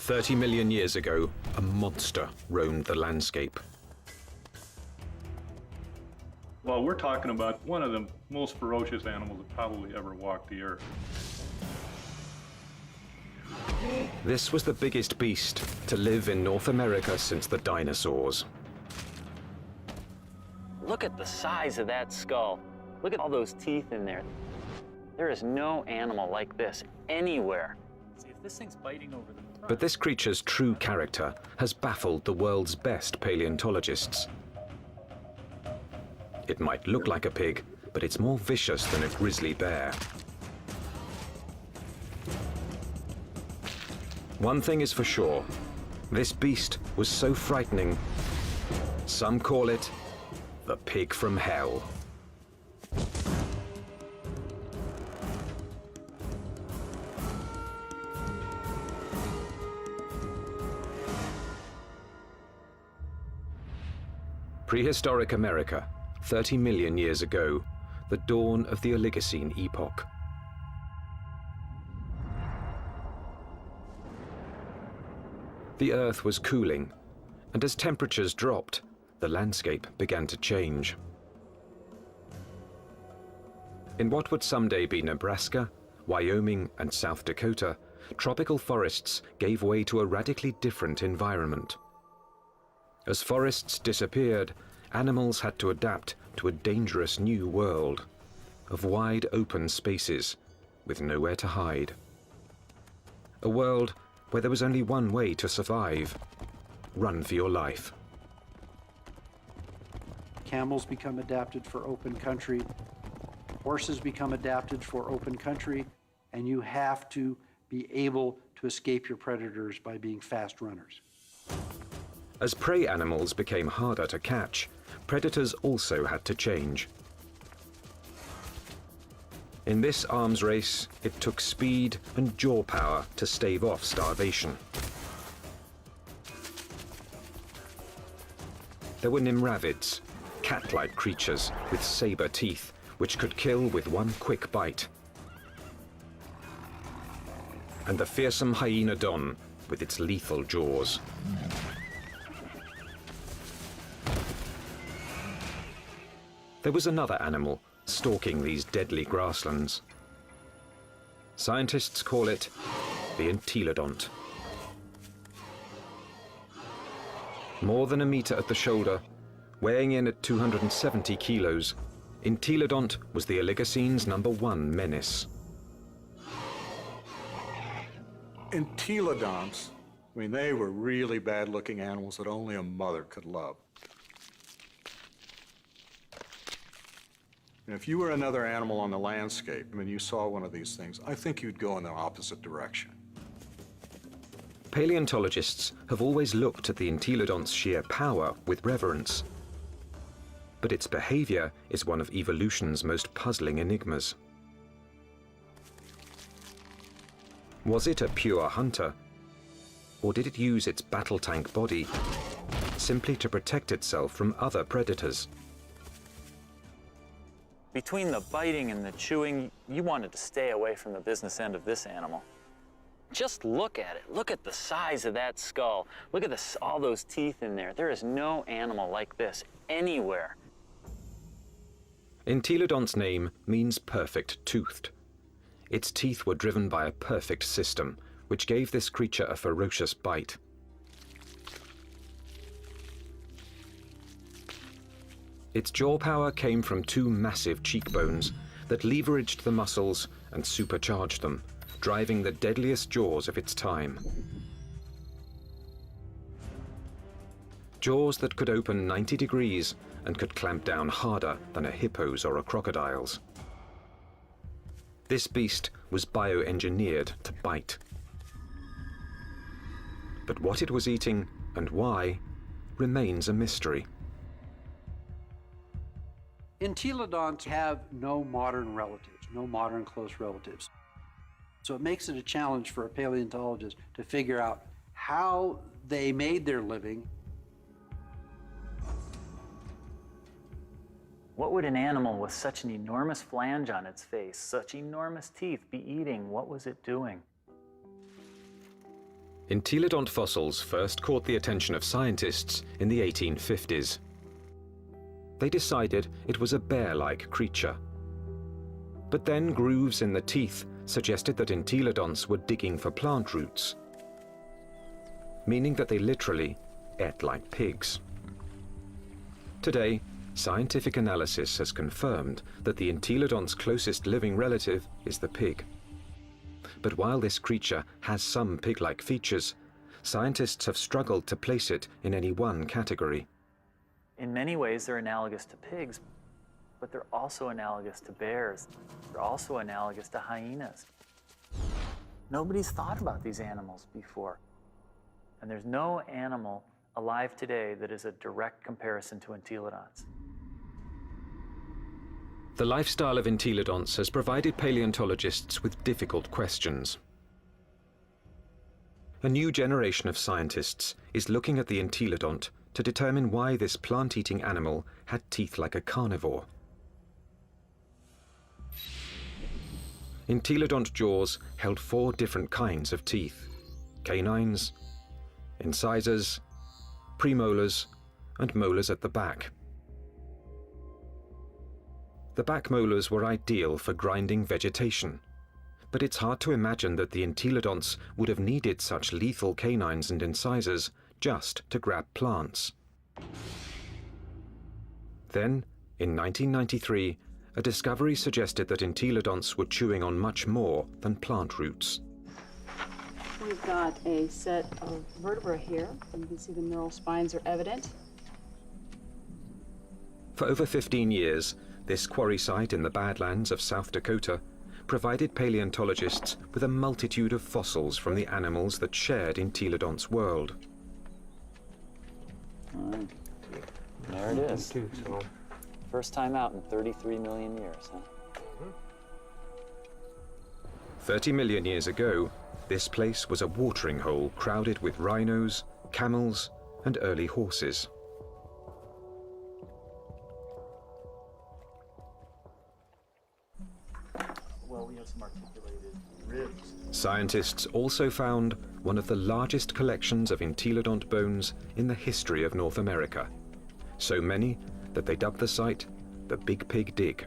30 million years ago, a monster roamed the landscape. Well, we're talking about one of the most ferocious animals that probably ever walked the earth. This was the biggest beast to live in North America since the dinosaurs. Look at the size of that skull. Look at all those teeth in there. There is no animal like this anywhere. See, if this thing's biting over the front. But this creature's true character has baffled the world's best paleontologists. It might look like a pig, but it's more vicious than a grizzly bear. One thing is for sure, this beast was so frightening, some call it the pig from hell. Prehistoric America, 30 million years ago, the dawn of the Oligocene epoch. The Earth was cooling, and as temperatures dropped, the landscape began to change. In what would someday be Nebraska, Wyoming, and South Dakota, tropical forests gave way to a radically different environment. As forests disappeared, animals had to adapt to a dangerous new world of wide open spaces with nowhere to hide. A world where there was only one way to survive: run for your life. Camels become adapted for open country, horses become adapted for open country, and you have to be able to escape your predators by being fast runners. As prey animals became harder to catch, predators also had to change. In this arms race, it took speed and jaw power to stave off starvation. There were nimravids, cat-like creatures with saber teeth, which could kill with one quick bite. And the fearsome hyenodon with its lethal jaws. There was another animal stalking these deadly grasslands. Scientists call it the Entelodont. More than a meter at the shoulder, weighing in at 270 kilos, Entelodont was the Oligocene's #1 menace. Entelodonts, I mean, they were really bad-looking animals that only a mother could love. And if you were another animal on the landscape, I mean, you saw one of these things, I think you'd go in the opposite direction. Paleontologists have always looked at the Entelodont's sheer power with reverence. But its behavior is one of evolution's most puzzling enigmas. Was it a pure hunter? Or did it use its battle tank body simply to protect itself from other predators? Between the biting and the chewing, you wanted to stay away from the business end of this animal. Just look at it. Look at the size of that skull. Look at this, all those teeth in there. There is no animal like this anywhere. Entelodont's name means perfect-toothed. Its teeth were driven by a perfect system, which gave this creature a ferocious bite. Its jaw power came from two massive cheekbones that leveraged the muscles and supercharged them, driving the deadliest jaws of its time. Jaws that could open 90 degrees and could clamp down harder than a hippo's or a crocodile's. This beast was bioengineered to bite. But what it was eating and why remains a mystery. Entelodonts have no modern relatives, no modern close relatives. So it makes it a challenge for a paleontologist to figure out how they made their living. What would an animal with such an enormous flange on its face, such enormous teeth, be eating? What was it doing? Entelodont fossils first caught the attention of scientists in the 1850s. They decided it was a bear-like creature. But then grooves in the teeth suggested that entelodonts were digging for plant roots, meaning that they literally ate like pigs. Today, scientific analysis has confirmed that the entelodont's closest living relative is the pig. But while this creature has some pig-like features, scientists have struggled to place it in any one category. In many ways, they're analogous to pigs, but they're also analogous to bears. They're also analogous to hyenas. Nobody's thought about these animals before. And there's no animal alive today that is a direct comparison to entelodonts. The lifestyle of entelodonts has provided paleontologists with difficult questions. A new generation of scientists is looking at the entelodont to determine why this plant-eating animal had teeth like a carnivore. Entelodont jaws held 4 different kinds of teeth: canines, incisors, premolars, and molars at the back. The back molars were ideal for grinding vegetation, but it's hard to imagine that the entelodonts would have needed such lethal canines and incisors just to grab plants. Then, in 1993, a discovery suggested that entelodonts were chewing on much more than plant roots. We've got a set of vertebrae here. You can see the neural spines are evident. For over 15 years, this quarry site in the Badlands of South Dakota provided paleontologists with a multitude of fossils from the animals that shared Entelodonts' world. There it is. First time out in 33 million years, huh? 30 million years ago, this place was a watering hole crowded with rhinos, camels, and early horses. Well, we have some articulated ribs. Scientists also found one of the largest collections of entelodont bones in the history of North America. So many that they dubbed the site the Big Pig Dig.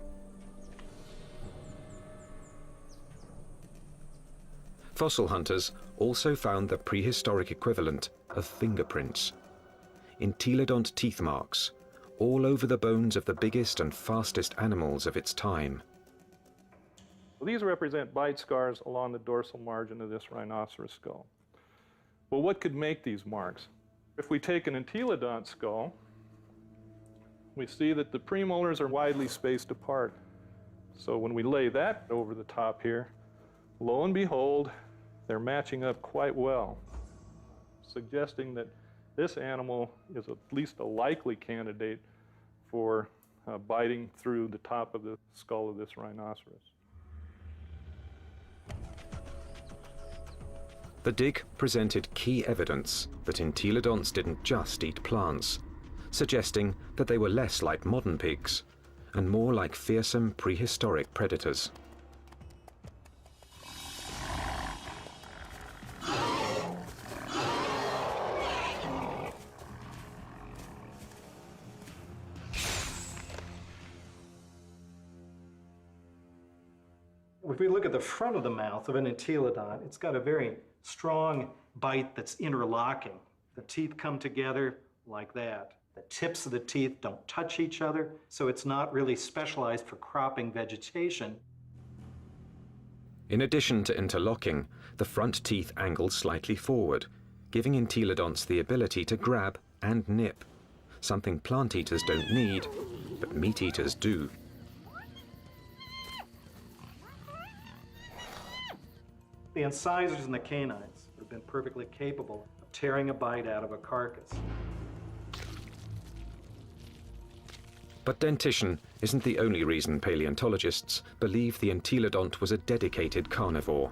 Fossil hunters also found the prehistoric equivalent of fingerprints, entelodont teeth marks, all over the bones of the biggest and fastest animals of its time. Well, these represent bite scars along the dorsal margin of this rhinoceros skull. Well, what could make these marks? If we take an entelodont skull, we see that the premolars are widely spaced apart. So when we lay that over the top here, lo and behold, they're matching up quite well, suggesting that this animal is at least a likely candidate for biting through the top of the skull of this rhinoceros. The dig presented key evidence that entelodonts didn't just eat plants, suggesting that they were less like modern pigs and more like fearsome prehistoric predators. If we look at the front of the mouth of an entelodont, it's got a very strong bite that's interlocking. The teeth come together like that. The tips of the teeth don't touch each other, so it's not really specialized for cropping vegetation. In addition to interlocking, the front teeth angle slightly forward, giving entelodonts the ability to grab and nip, something plant eaters don't need, but meat eaters do. The incisors and the canines have been perfectly capable of tearing a bite out of a carcass. But dentition isn't the only reason paleontologists believe the entelodont was a dedicated carnivore.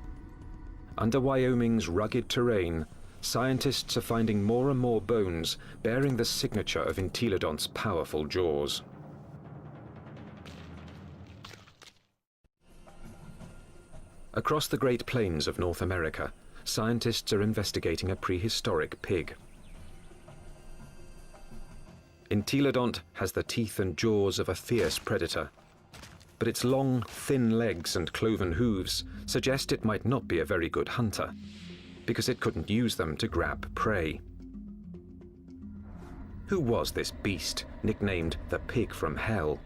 Under Wyoming's rugged terrain, scientists are finding more and more bones bearing the signature of entelodont's powerful jaws. Across the Great Plains of North America, scientists are investigating a prehistoric pig. Entelodont has the teeth and jaws of a fierce predator, but its long, thin legs and cloven hooves suggest it might not be a very good hunter, because it couldn't use them to grab prey. Who was this beast, nicknamed the Pig from Hell?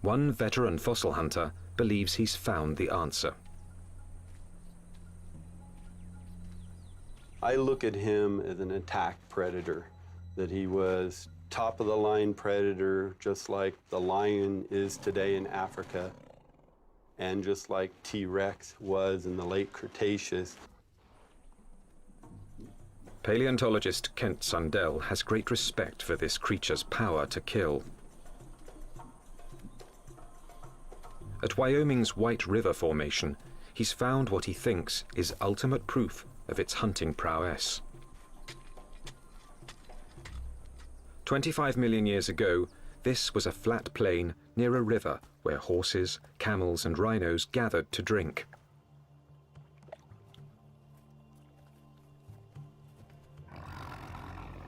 One veteran fossil hunter believes he's found the answer. I look at him as an attack predator, that he was top-of-the-line predator, just like the lion is today in Africa, and just like T-Rex was in the late Cretaceous. Paleontologist Kenneth Sundell has great respect for this creature's power to kill. At Wyoming's White River Formation, he's found what he thinks is ultimate proof of its hunting prowess. 25 million years ago, this was a flat plain near a river where horses, camels, and rhinos gathered to drink.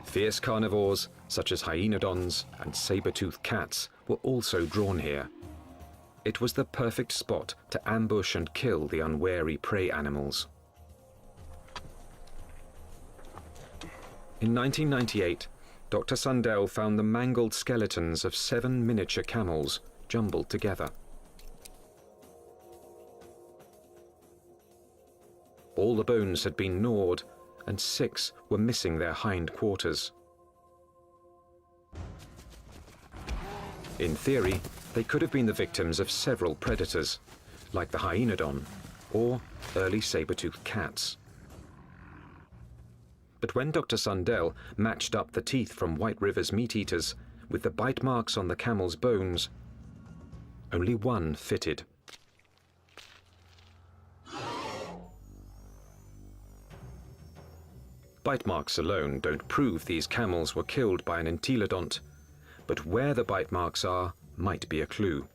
Fierce carnivores, such as hyenodons and saber-toothed cats, were also drawn here. It was the perfect spot to ambush and kill the unwary prey animals. In 1998, Dr. Sundell found the mangled skeletons of 7 miniature camels jumbled together. All the bones had been gnawed, and 6 were missing their hind quarters. In theory, they could have been the victims of several predators, like the hyenodon or early saber-toothed cats. But when Dr. Sundell matched up the teeth from White River's meat-eaters with the bite marks on the camel's bones, only one fitted. Bite marks alone don't prove these camels were killed by an entelodont, but where the bite marks are might be a clue.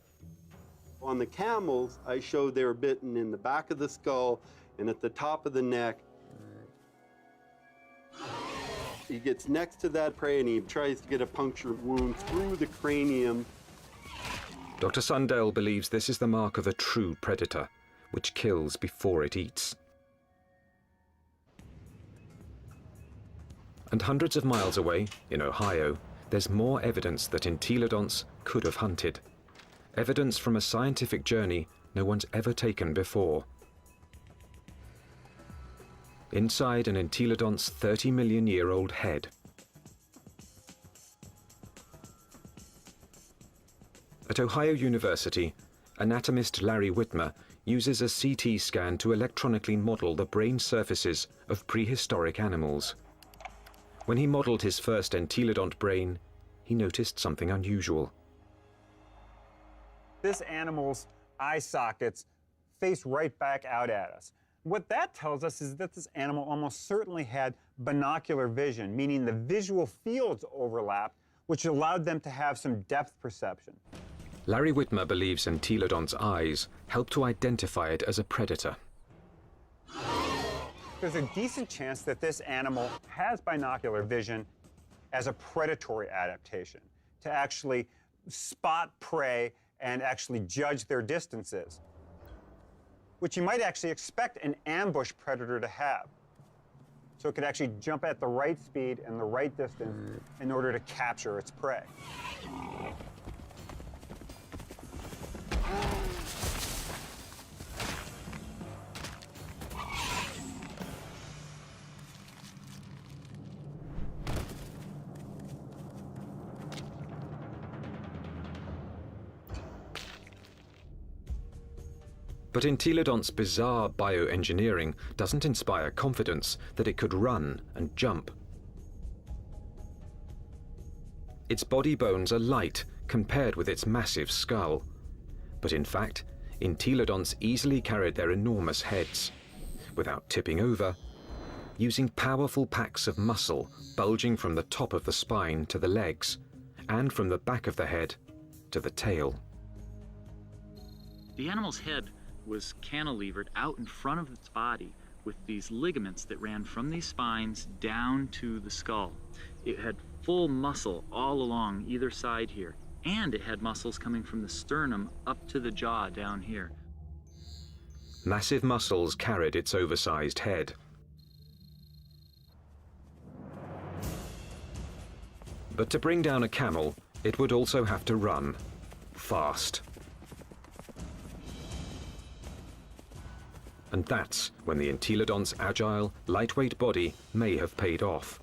On the camels, I showed they were bitten in the back of the skull and at the top of the neck. He gets next to that prey and he tries to get a punctured wound through the cranium. Dr. Sundell believes this is the mark of a true predator, which kills before it eats. And hundreds of miles away, in Ohio, there's more evidence that entelodonts could have hunted. Evidence from a scientific journey no one's ever taken before. Inside an entelodont's 30-million-year-old head. At Ohio University, anatomist Larry Whitmer uses a CT scan to electronically model the brain surfaces of prehistoric animals. When he modeled his first entelodont brain, he noticed something unusual. This animal's eye sockets face right back out at us. What that tells us is that this animal almost certainly had binocular vision, meaning the visual fields overlapped, which allowed them to have some depth perception. Larry Whitmer believes entelodont's eyes help to identify it as a predator. There's a decent chance that this animal has binocular vision as a predatory adaptation, to actually spot prey and actually judge their distances, which you might actually expect an ambush predator to have. So it could actually jump at the right speed and the right distance in order to capture its prey. But Entelodont's bizarre bioengineering doesn't inspire confidence that it could run and jump. Its body bones are light compared with its massive skull. But in fact, Entelodonts easily carried their enormous heads, without tipping over, using powerful packs of muscle bulging from the top of the spine to the legs, and from the back of the head to the tail. The animal's head was cantilevered out in front of its body with these ligaments that ran from these spines down to the skull. It had full muscle all along either side here, and it had muscles coming from the sternum up to the jaw down here. Massive muscles carried its oversized head. But to bring down a camel, it would also have to run fast. And that's when the Entelodont's agile, lightweight body may have paid off.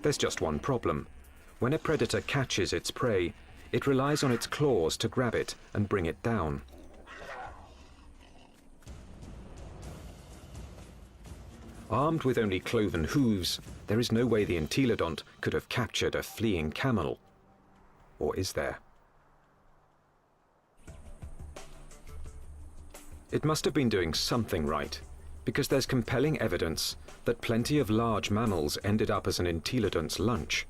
There's just one problem. When a predator catches its prey, it relies on its claws to grab it and bring it down. Armed with only cloven hooves, there is no way the Entelodont could have captured a fleeing camel. Or is there? It must have been doing something right, because there's compelling evidence that plenty of large mammals ended up as an Entelodont's lunch.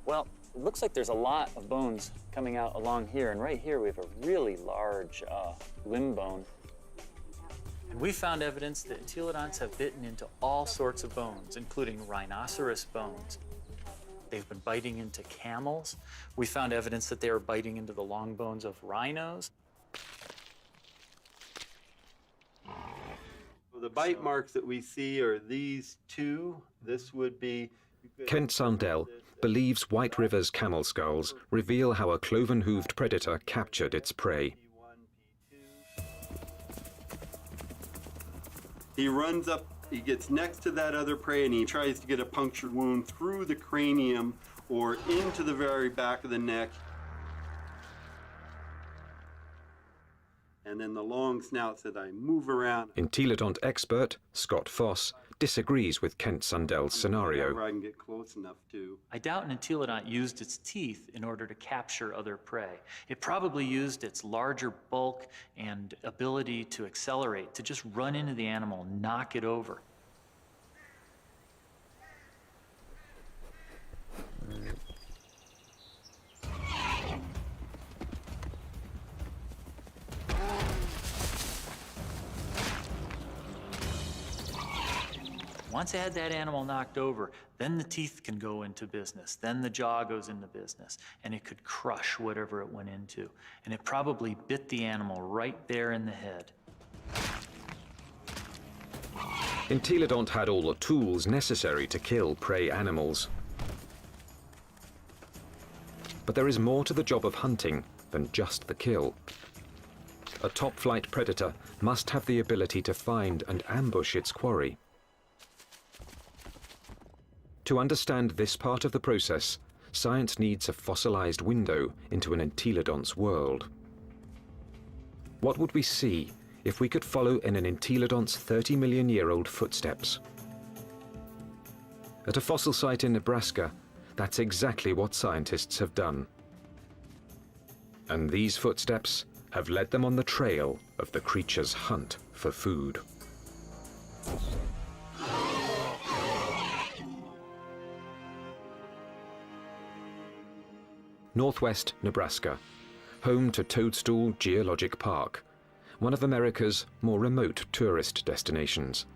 Well, it looks like there's a lot of bones coming out along here, and right here we have a really large limb bone. And we found evidence that entelodonts have bitten into all sorts of bones, including rhinoceros bones. They've been biting into camels. We found evidence that they were biting into the long bones of rhinos. The bite marks that we see are these two. This would be... Kent Sundell believes White River's camel skulls reveal how a cloven-hooved predator captured its prey. He runs up, he gets next to that other prey, and he tries to get a punctured wound through the cranium or into the very back of the neck. And then the long snouts that I move around. Entelodont expert Scott Foss disagrees with Kent Sundell's scenario. I can get close enough to. I doubt an entelodont used its teeth in order to capture other prey. It probably used its larger bulk and ability to accelerate to just run into the animal, knock it over. Once I had that animal knocked over, then the teeth can go into business, then the jaw goes into business, and it could crush whatever it went into. And it probably bit the animal right there in the head. Entelodont had all the tools necessary to kill prey animals. But there is more to the job of hunting than just the kill. A top-flight predator must have the ability to find and ambush its quarry. To understand this part of the process, science needs a fossilized window into an entelodont's world. What would we see if we could follow in an entelodont's 30-million-year-old footsteps? At a fossil site in Nebraska, that's exactly what scientists have done. And these footsteps have led them on the trail of the creature's hunt for food. Northwest Nebraska, home to Toadstool Geologic Park, one of America's more remote tourist destinations,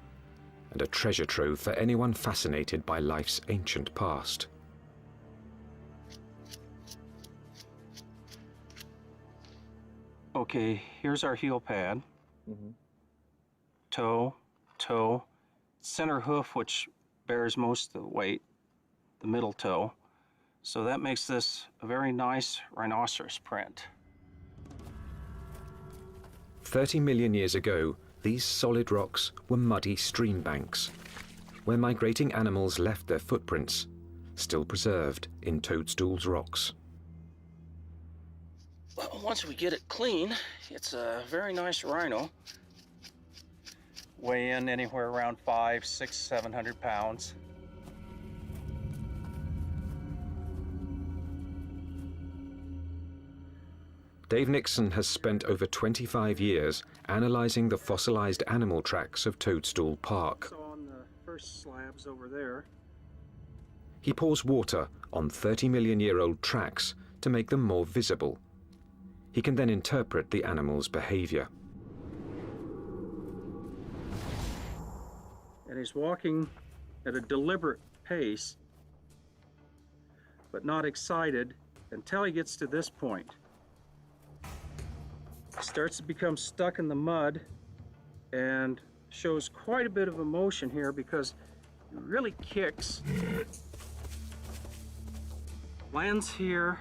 and a treasure trove for anyone fascinated by life's ancient past. Okay, here's our heel pad. Toe, toe, center hoof, which bears most of the weight, the middle toe. So that makes this a very nice rhinoceros print. 30 million years ago, these solid rocks were muddy stream banks, where migrating animals left their footprints, still preserved in Toadstool's rocks. Well, once we get it clean, it's a very nice rhino. Weigh in anywhere around 500, 600, 700 pounds. Dave Nixon has spent over 25 years analyzing the fossilized animal tracks of Toadstool Park. So on the first slabs over there. He pours water on 30-million-year-old tracks to make them more visible. he can then interpret the animal's behavior. And he's walking at a deliberate pace, but not excited until he gets to this point. He starts to become stuck in the mud and shows quite a bit of emotion here because he really kicks. Lands here,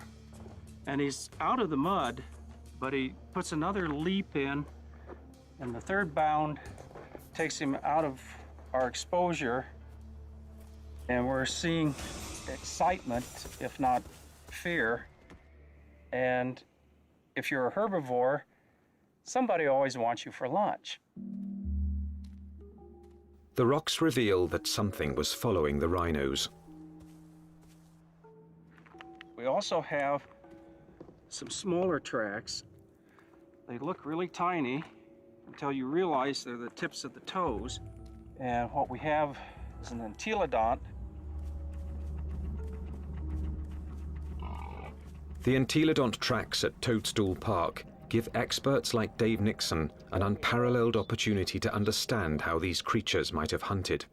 and he's out of the mud, but he puts another leap in, and the third bound takes him out of our exposure, and we're seeing excitement, if not fear. And if you're a herbivore, somebody always wants you for lunch. The rocks reveal that something was following the rhinos. We also have some smaller tracks. They look really tiny until you realize they're the tips of the toes. And what we have is an Entelodont. The Entelodont tracks at Toadstool Park give experts like Dave Nixon an unparalleled opportunity to understand how these creatures might have hunted.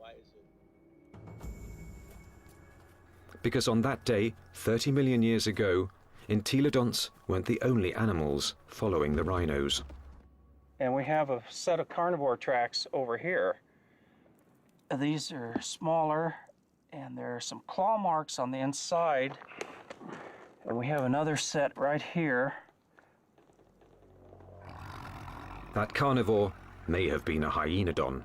Because on that day, 30 million years ago, Entelodonts weren't the only animals following the rhinos. And we have a set of carnivore tracks over here. These are smaller, and there are some claw marks on the inside. And we have another set right here. That carnivore may have been a hyenodon.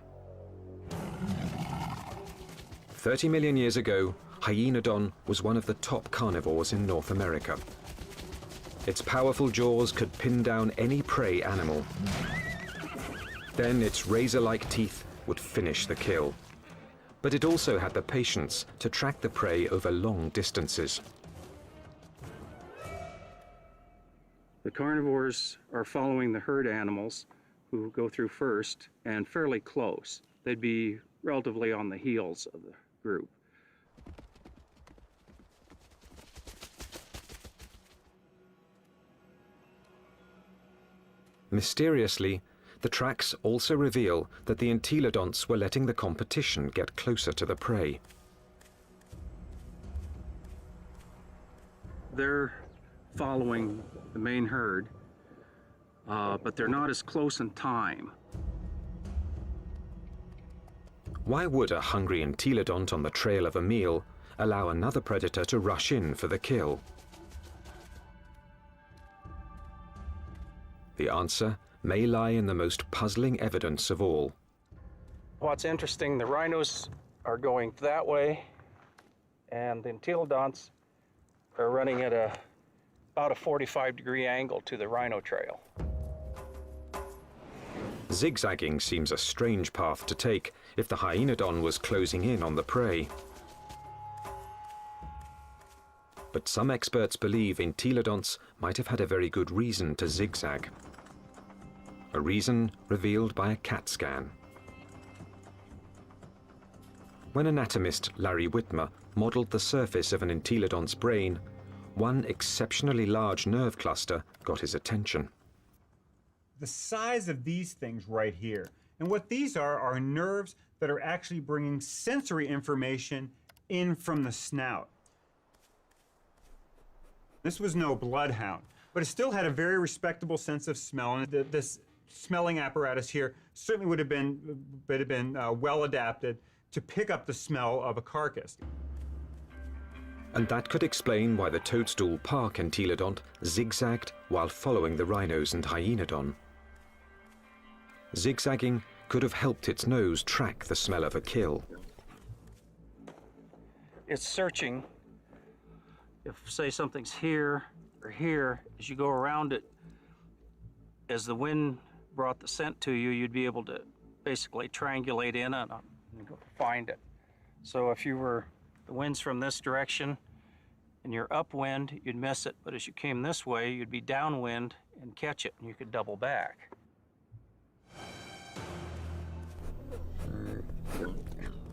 30 million years ago, hyenodon was one of the top carnivores in North America. Its powerful jaws could pin down any prey animal. Then its razor-like teeth would finish the kill. But it also had the patience to track the prey over long distances. The carnivores are following the herd animals who go through first and fairly close. They'd be relatively on the heels of the group. Mysteriously, the tracks also reveal that the Entelodonts were letting the competition get closer to the prey. They're following the main herd, but they're not as close in time. Why would a hungry Entelodont on the trail of a meal allow another predator to rush in for the kill? The answer may lie in the most puzzling evidence of all. What's interesting, the rhinos are going that way, and the Entelodonts are running at about a 45-degree angle to the rhino trail. Zigzagging seems a strange path to take if the hyenodon was closing in on the prey. But some experts believe Entelodonts might have had a very good reason to zigzag. A reason revealed by a CAT scan. When anatomist Larry Whitmer modeled the surface of an Entelodont's brain, one exceptionally large nerve cluster got his attention. The size of these things right here. And what these are nerves that are actually bringing sensory information in from the snout. This was no bloodhound, but it still had a very respectable sense of smell, and this smelling apparatus here certainly would have been well adapted to pick up the smell of a carcass. And that could explain why the Toadstool Park Entelodont zigzagged while following the rhinos and hyenodon. Zigzagging could have helped its nose track the smell of a kill. It's searching. If, say, something's here or here, as you go around it, as the wind brought the scent to you, you'd be able to basically triangulate in on it and go find it. So if you were, the wind's from this direction and you're upwind, you'd miss it. But as you came this way, you'd be downwind and catch it, and you could double back.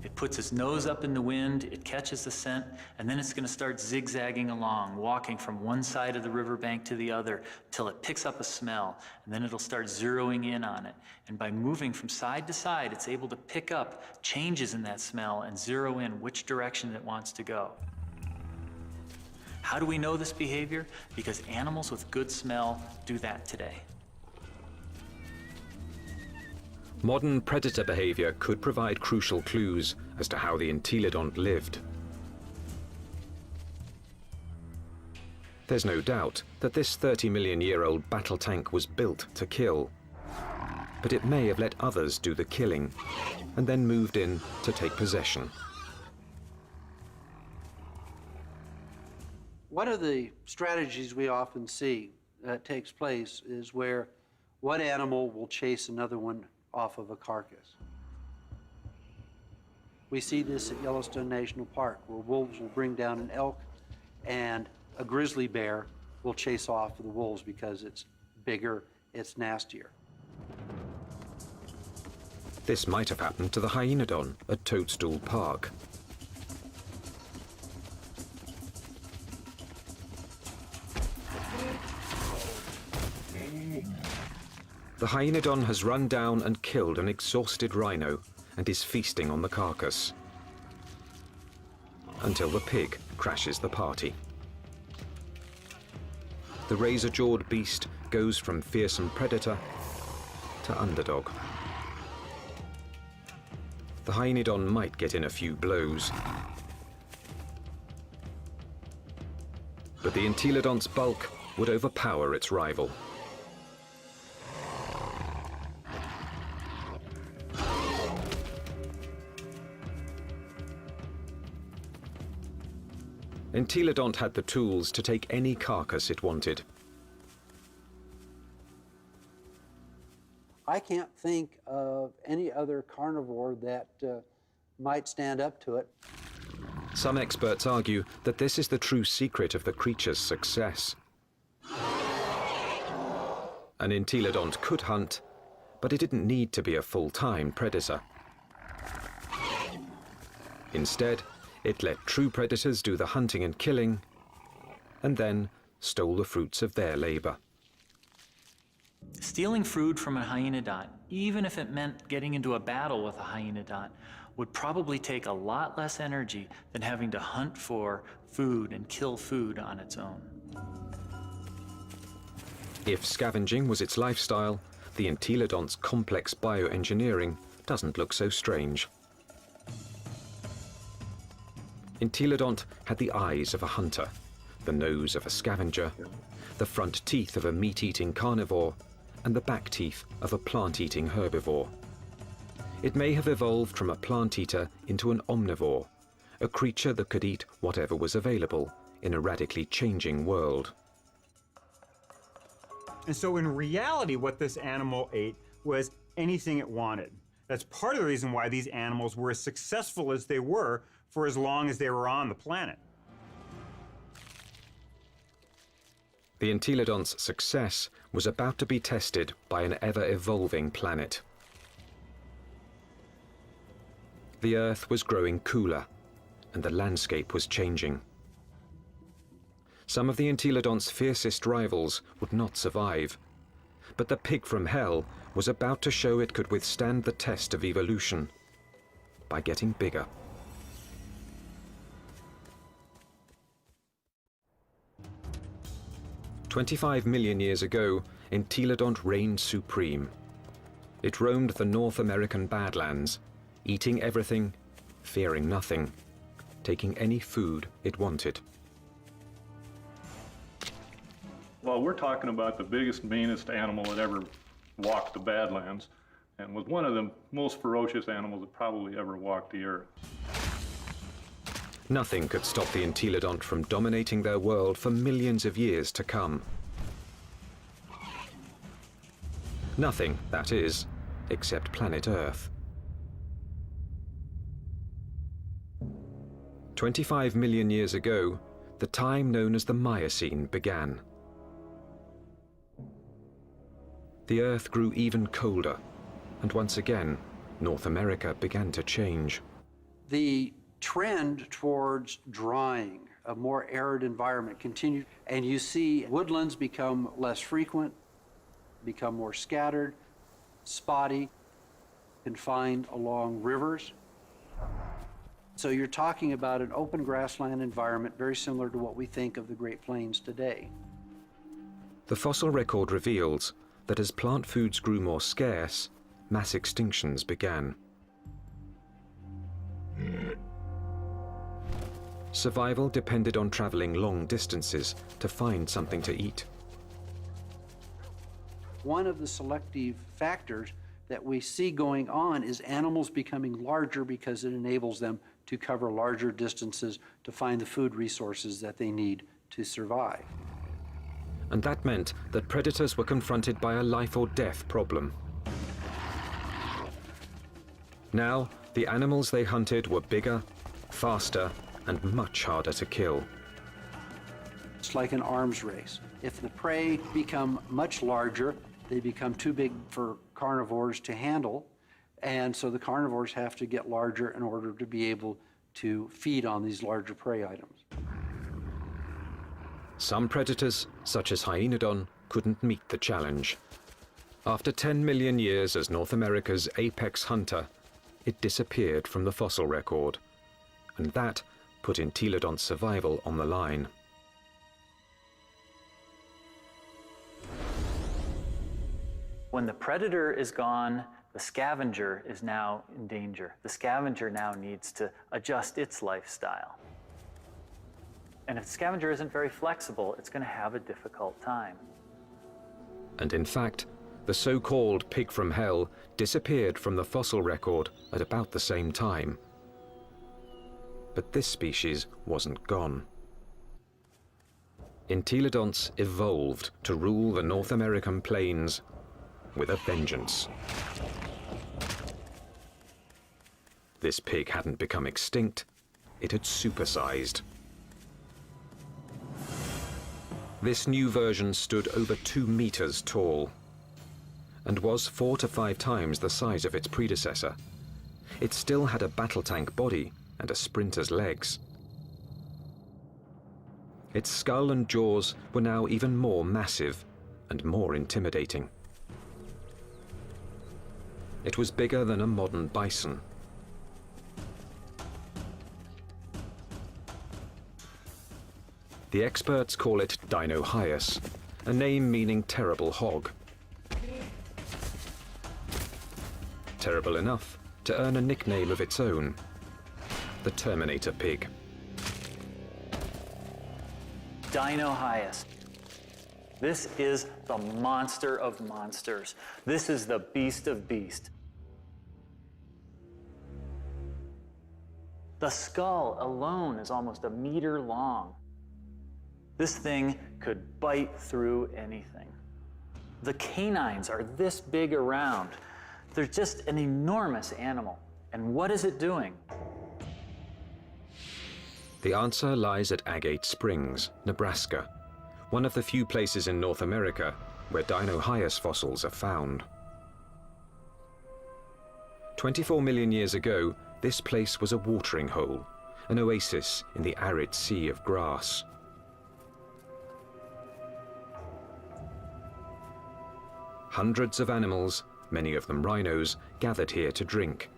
It puts its nose up in the wind, it catches the scent, and then it's going to start zigzagging along, walking from one side of the riverbank to the other till it picks up a smell, and then it'll start zeroing in on it. And by moving from side to side, it's able to pick up changes in that smell and zero in which direction it wants to go. How do we know this behavior? Because animals with good smell do that today. Modern predator behavior could provide crucial clues as to how the Entelodont lived. There's no doubt that this 30-million-year-old battle tank was built to kill, but it may have let others do the killing and then moved in to take possession. One of the strategies we often see that takes place is where one animal will chase another one off of a carcass. We see this at Yellowstone National Park, where wolves will bring down an elk and a grizzly bear will chase off the wolves because it's bigger, it's nastier. This might have happened to the hyenodon at Toadstool Park. The hyenodon has run down and killed an exhausted rhino and is feasting on the carcass until the pig crashes the party. The razor-jawed beast goes from fearsome predator to underdog. The hyenodon might get in a few blows, but the Entelodont's bulk would overpower its rival. Entelodont had the tools to take any carcass it wanted. I can't think of any other carnivore that might stand up to it. Some experts argue that this is the true secret of the creature's success. An Entelodont could hunt, but it didn't need to be a full-time predator. Instead, it let true predators do the hunting and killing, and then stole the fruits of their labor. Stealing food from a hyenodont, even if it meant getting into a battle with a hyenodont, would probably take a lot less energy than having to hunt for food and kill food on its own. If scavenging was its lifestyle, the Entelodont's complex bioengineering doesn't look so strange. Entelodont had the eyes of a hunter, the nose of a scavenger, the front teeth of a meat-eating carnivore, and the back teeth of a plant-eating herbivore. It may have evolved from a plant-eater into an omnivore, a creature that could eat whatever was available in a radically changing world. And so in reality, what this animal ate was anything it wanted. That's part of the reason why these animals were as successful as they were for as long as they were on the planet. The Entelodont's success was about to be tested by an ever-evolving planet. The Earth was growing cooler, and the landscape was changing. Some of the Entelodont's fiercest rivals would not survive, but the pig from hell was about to show it could withstand the test of evolution by getting bigger. "25 million years ago, Entelodont reigned supreme. It roamed the North American Badlands, eating everything, fearing nothing, taking any food it wanted." Well, we're talking about the biggest, meanest animal that ever walked the Badlands, and was one of the most ferocious animals that probably ever walked the earth. Nothing could stop the Entelodont from dominating their world for millions of years to come. Nothing, that is, except planet Earth. 25 million years ago, the time known as the Miocene began. The Earth grew even colder, and once again, North America began to change. The trend towards drying, a more arid environment continued, and you see woodlands become less frequent, become more scattered, spotty, confined along rivers. So you're talking about an open grassland environment very similar to what we think of the Great Plains today. The fossil record reveals that as plant foods grew more scarce, mass extinctions began. Survival depended on traveling long distances to find something to eat. One of the selective factors that we see going on is animals becoming larger because it enables them to cover larger distances to find the food resources that they need to survive. And that meant that predators were confronted by a life or death problem. Now, the animals they hunted were bigger, faster, and much harder to kill. It's like an arms race. If the prey become much larger, they become too big for carnivores to handle, and so the carnivores have to get larger in order to be able to feed on these larger prey items. Some predators, such as Hyaenodon, couldn't meet the challenge. After 10 million years as North America's apex hunter, it disappeared from the fossil record, and that put Entelodont survival on the line. When the predator is gone, the scavenger is now in danger. The scavenger now needs to adjust its lifestyle. And if the scavenger isn't very flexible, it's going to have a difficult time. And in fact, the so-called pig from hell disappeared from the fossil record at about the same time. But this species wasn't gone. Entelodonts evolved to rule the North American plains with a vengeance. This pig hadn't become extinct, it had supersized. This new version stood over 2 meters tall and was 4 to 5 times the size of its predecessor. It still had a battle tank body and a sprinter's legs. Its skull and jaws were now even more massive and more intimidating. It was bigger than a modern bison. The experts call it Dinohyus, a name meaning terrible hog. Terrible enough to earn a nickname of its own, the Terminator pig. Dinohyus. This is the monster of monsters. This is the beast of beasts. The skull alone is almost 1 meter long. This thing could bite through anything. The canines are this big around. They're just an enormous animal. And what is it doing? The answer lies at Agate Springs, Nebraska, one of the few places in North America where Dinohyus fossils are found. 24 million years ago, this place was a watering hole, an oasis in the arid sea of grass. Hundreds of animals, many of them rhinos, gathered here to drink.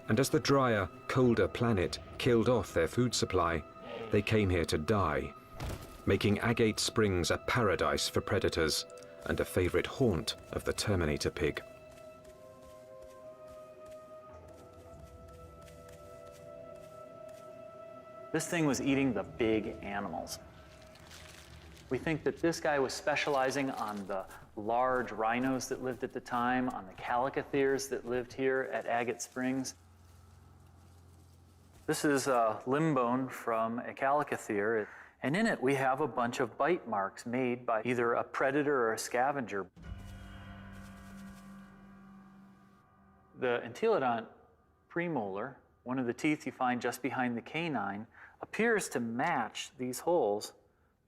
And as the drier, colder planet killed off their food supply, they came here to die, making Agate Springs a paradise for predators and a favorite haunt of the Terminator pig. This thing was eating the big animals. We think that this guy was specializing on the large rhinos that lived at the time, on the calicotheres that lived here at Agate Springs. This is a limb bone from a calicothere, and in it we have a bunch of bite marks made by either a predator or a scavenger. The Entelodont premolar, one of the teeth you find just behind the canine, appears to match these holes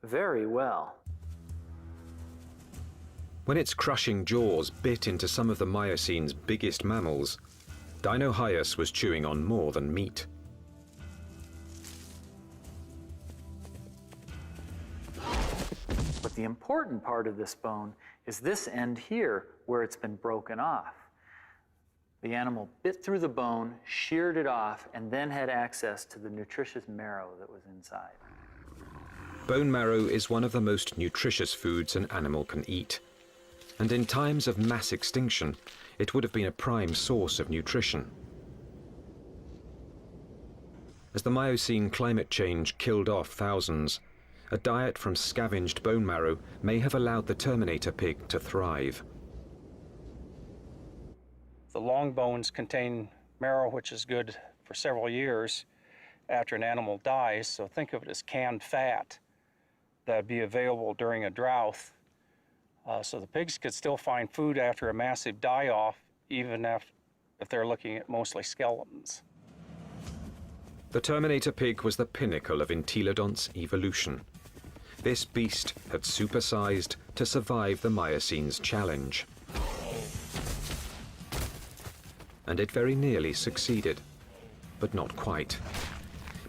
very well. When its crushing jaws bit into some of the Miocene's biggest mammals, Dinohyus was chewing on more than meat. But the important part of this bone is this end here, where it's been broken off. The animal bit through the bone, sheared it off, and then had access to the nutritious marrow that was inside. Bone marrow is one of the most nutritious foods an animal can eat. And in times of mass extinction, it would have been a prime source of nutrition. As the Miocene climate change killed off thousands, a diet from scavenged bone marrow may have allowed the Terminator pig to thrive. The long bones contain marrow which is good for several years after an animal dies, so think of it as canned fat that would be available during a drought. So the pigs could still find food after a massive die-off, even if they're looking at mostly skeletons. The Terminator pig was the pinnacle of Entelodonts evolution. This beast had supersized to survive the Miocene's challenge. And it very nearly succeeded, but not quite.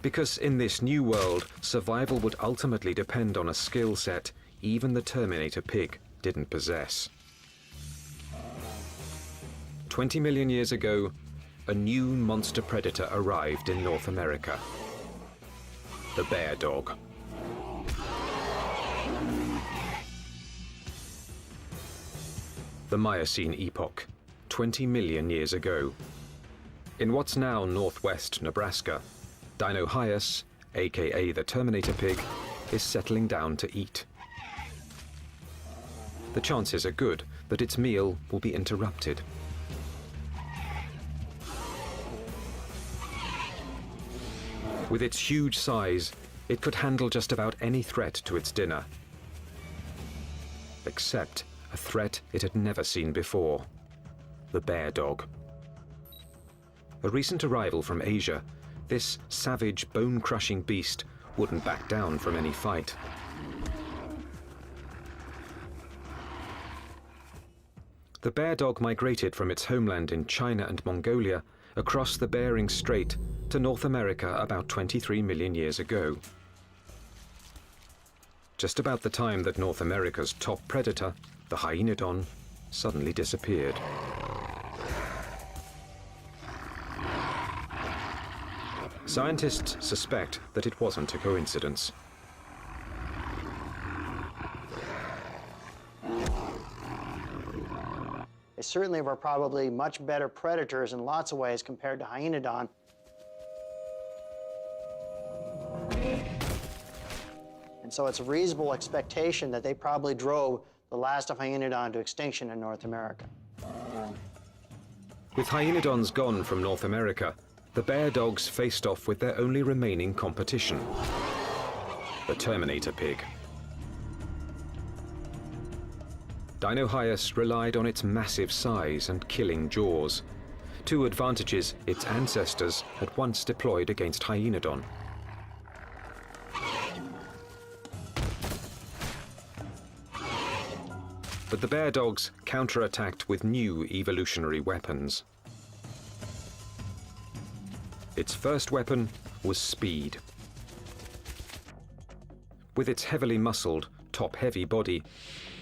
Because in this new world, survival would ultimately depend on a skill set even the Terminator pig didn't possess. 20 million years ago, a new monster predator arrived in North America. The bear dog. The Miocene epoch, 20 million years ago. In what's now northwest Nebraska, Dinohyus, aka the Terminator pig, is settling down to eat. The chances are good that its meal will be interrupted. With its huge size, it could handle just about any threat to its dinner. Except a threat it had never seen before: the bear dog. A recent arrival from Asia, this savage, bone-crushing beast wouldn't back down from any fight. The bear dog migrated from its homeland in China and Mongolia across the Bering Strait to North America about 23 million years ago. Just about the time that North America's top predator, the Hyaenodon, suddenly disappeared. Scientists suspect that it wasn't a coincidence. They certainly were probably much better predators in lots of ways compared to Hyaenodon. And so it's a reasonable expectation that they probably drove the last of Hyaenodon to extinction in North America. With Hyaenodons gone from North America, the bear dogs faced off with their only remaining competition, the Terminator pig. Dinohyus relied on its massive size and killing jaws, two advantages its ancestors had once deployed against Hyaenodon. But the bear dogs counterattacked with new evolutionary weapons. Its first weapon was speed. With its heavily muscled, top-heavy body,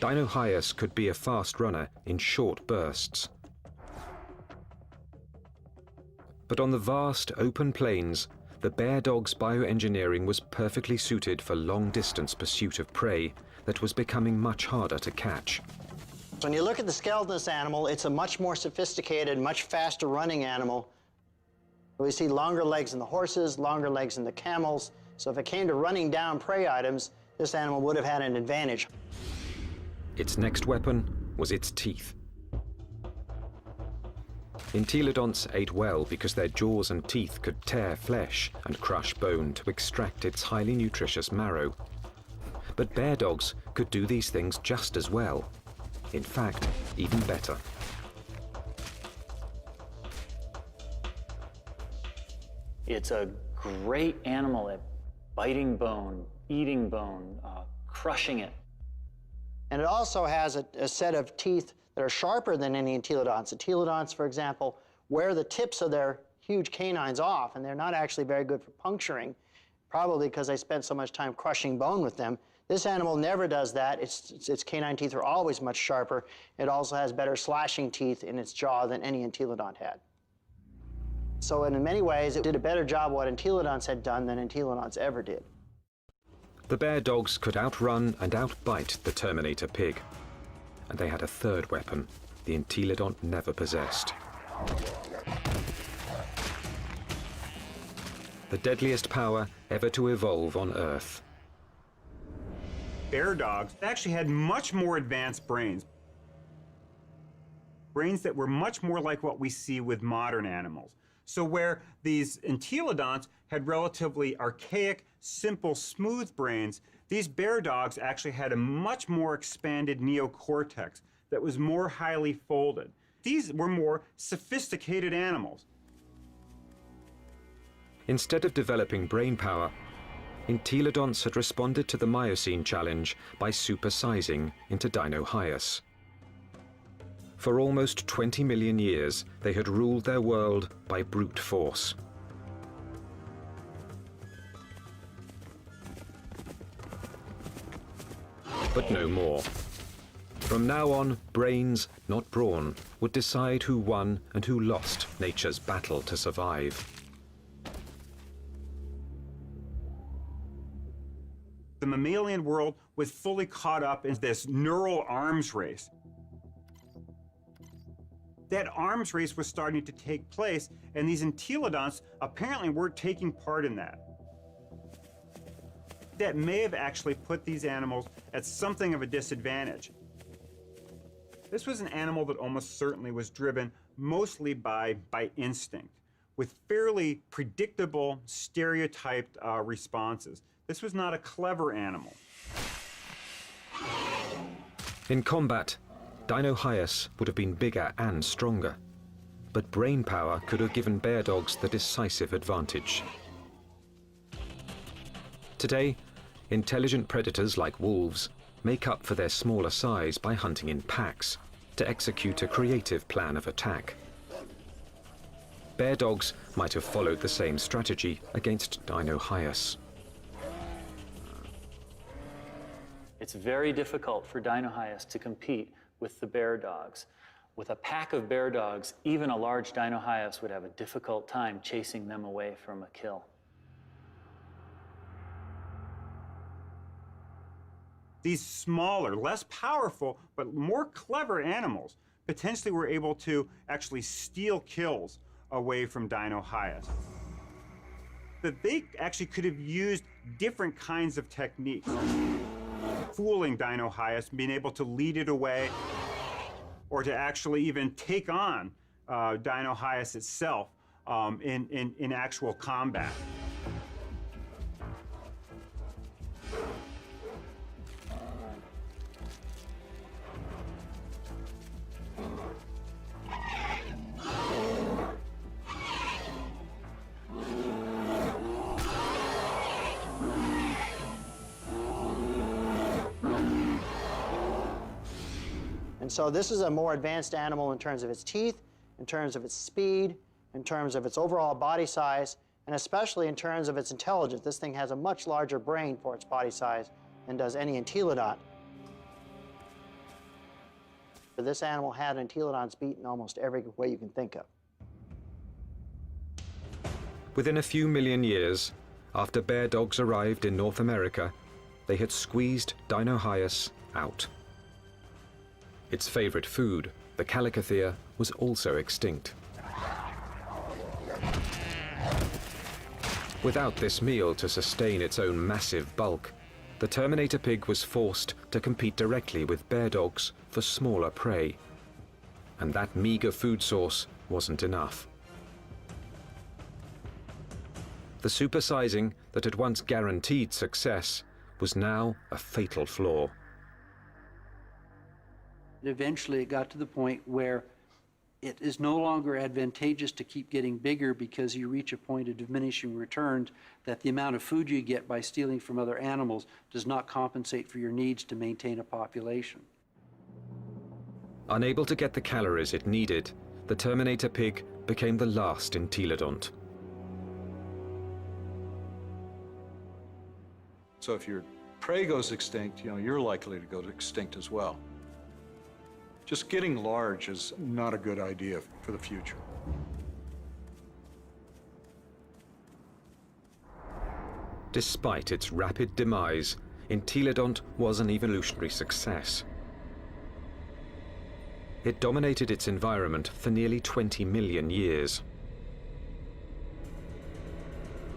Dinohyus could be a fast runner in short bursts. But on the vast, open plains, the bear dog's bioengineering was perfectly suited for long-distance pursuit of prey that was becoming much harder to catch. So when you look at the skeleton of this animal, it's a much more sophisticated, much faster running animal. We see longer legs in the horses, longer legs in the camels. So if it came to running down prey items, this animal would have had an advantage. Its next weapon was its teeth. Entelodonts ate well because their jaws and teeth could tear flesh and crush bone to extract its highly nutritious marrow. But bear dogs could do these things just as well. In fact, even better. It's a great animal at biting bone, eating bone, crushing it. And it also has a set of teeth that are sharper than any entelodonts. Entelodonts, for example, wear the tips of their huge canines off, and they're not actually very good for puncturing, probably because they spent so much time crushing bone with them. This animal never does that. Its canine teeth are always much sharper. It also has better slashing teeth in its jaw than any entelodont had. So in many ways, it did a better job what entelodonts had done than entelodonts ever did. The bear dogs could outrun and outbite the Terminator pig. And they had a third weapon the entelodont never possessed. The deadliest power ever to evolve on Earth. Bear dogs actually had much more advanced brains. Brains that were much more like what we see with modern animals. So where these entelodonts had relatively archaic, simple, smooth brains, these bear dogs actually had a much more expanded neocortex that was more highly folded. These were more sophisticated animals. Instead of developing brain power, entelodonts had responded to the Miocene challenge by supersizing into Dinohyus. For almost 20 million years, they had ruled their world by brute force. But no more. From now on, brains, not brawn, would decide who won and who lost nature's battle to survive. The mammalian world was fully caught up in this neural arms race. That arms race was starting to take place, and these entelodonts apparently weren't taking part in that. That may have actually put these animals at something of a disadvantage. This was an animal that almost certainly was driven mostly by instinct, with fairly predictable, stereotyped responses. This was not a clever animal. In combat, Dinohyus would have been bigger and stronger, but brain power could have given bear dogs the decisive advantage. Today, intelligent predators like wolves make up for their smaller size by hunting in packs to execute a creative plan of attack. Bear dogs might have followed the same strategy against Dinohyus. It's very difficult for Dinohyus to compete with the bear dogs. With a pack of bear dogs, even a large Dinohyus would have a difficult time chasing them away from a kill. These smaller, less powerful, but more clever animals potentially were able to actually steal kills away from Dinohyus. That they actually could have used different kinds of techniques. Fooling Dinohyus, being able to lead it away, or to actually even take on Dinohyus itself in actual combat. And so this is a more advanced animal in terms of its teeth, in terms of its speed, in terms of its overall body size, and especially in terms of its intelligence. This thing has a much larger brain for its body size than does any entelodont. This animal had entelodonts beat in almost every way you can think of. Within a few million years, after bear dogs arrived in North America, they had squeezed Dinohyus out. Its favorite food, the Calicothea, was also extinct. Without this meal to sustain its own massive bulk, the Terminator pig was forced to compete directly with bear dogs for smaller prey. And that meager food source wasn't enough. The supersizing that had once guaranteed success was now a fatal flaw. Eventually it got to the point where it is no longer advantageous to keep getting bigger because you reach a point of diminishing returns, that the amount of food you get by stealing from other animals does not compensate for your needs to maintain a population. Unable to get the calories it needed, the Terminator pig became the last entelodont. So if your prey goes extinct, you're likely to go extinct as well. Just getting large is not a good idea for the future. Despite its rapid demise, Entelodont was an evolutionary success. It dominated its environment for nearly 20 million years.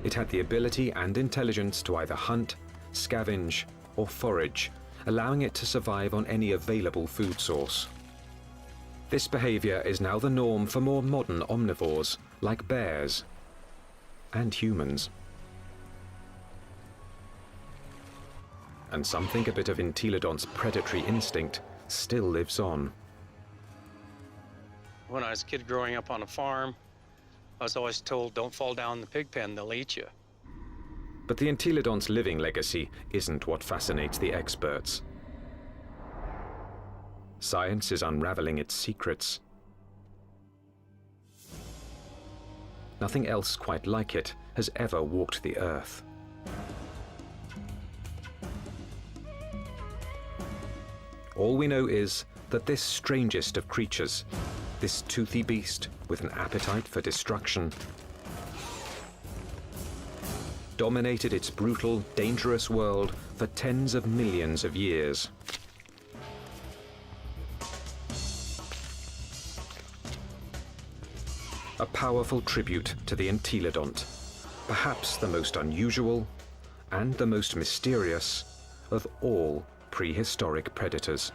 It had the ability and intelligence to either hunt, scavenge, or forage, allowing it to survive on any available food source. This behavior is now the norm for more modern omnivores, like bears and humans. And some think a bit of Entelodont's predatory instinct still lives on. When I was a kid growing up on a farm, I was always told, don't fall down the pig pen, they'll eat you. But the Entelodont's living legacy isn't what fascinates the experts. Science is unraveling its secrets. Nothing else quite like it has ever walked the earth. All we know is that this strangest of creatures, this toothy beast with an appetite for destruction, dominated its brutal, dangerous world for tens of millions of years. A powerful tribute to the Entelodont, perhaps the most unusual and the most mysterious of all prehistoric predators.